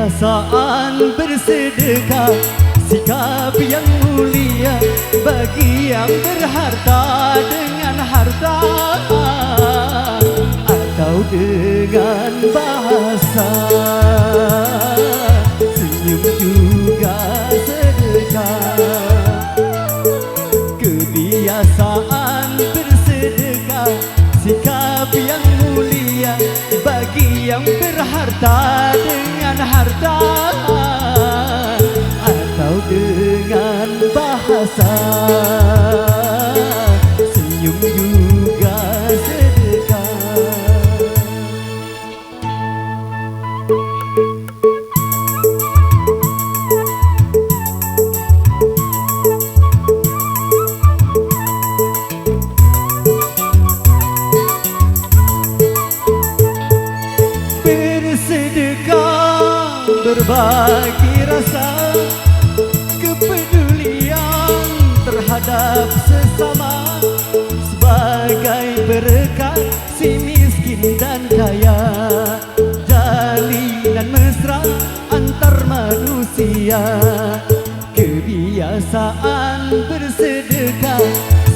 Kebiasaan bersedekah, sikap yang mulia bagi yang berharta dengan harta, atau dengan bahasa senyum juga sedekah. Kebiasaan bersedekah, sikap yang mulia bagi yang berharta dengan harta, atau dengan bahasa senyum juga sedekah. Bersedekah, berbagi rasa kepedulian terhadap sesama, sebagai berkat si miskin dan kaya, jalinan mesra antar manusia. Kebiasaan bersedekah,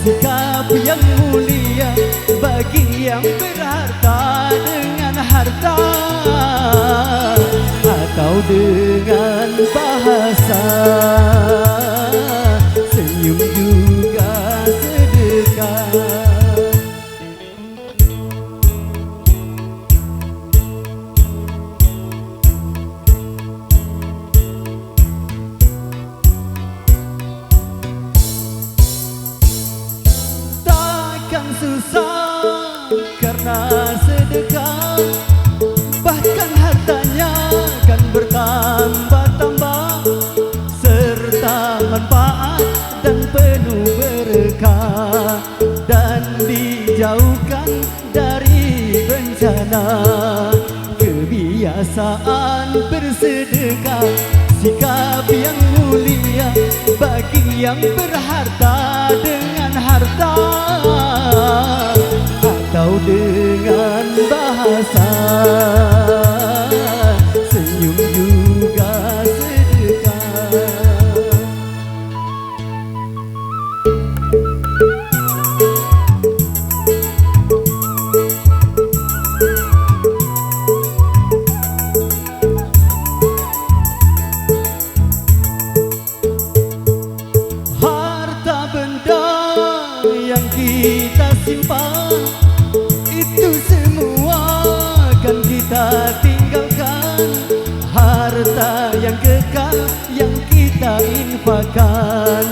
sikap yang mulia bagi yang berharta dengan harta, atau dengan bahasa senyum juga sedekah. Takkan susah karena sedekah, bahkan hartanya akan bertambah-tambah, serta manfaat dan penuh berkah, dan dijauhkan dari bencana. Kebiasaan bersedekah, sikap yang mulia bagi yang berharta dengan harta, atau dengan bahasa senyum juga sedekah. Harta benda yang kita simpan, itu semua akan kita tinggalkan. Harta yang kekal yang kita infakkan,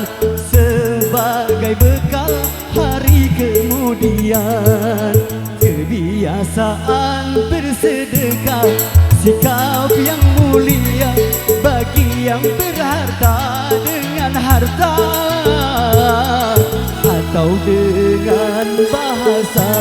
sebagai bekal hari kemudian. Kebiasaan bersedekah, sikap yang mulia bagi yang berharta dengan harta, atau dengan bahasa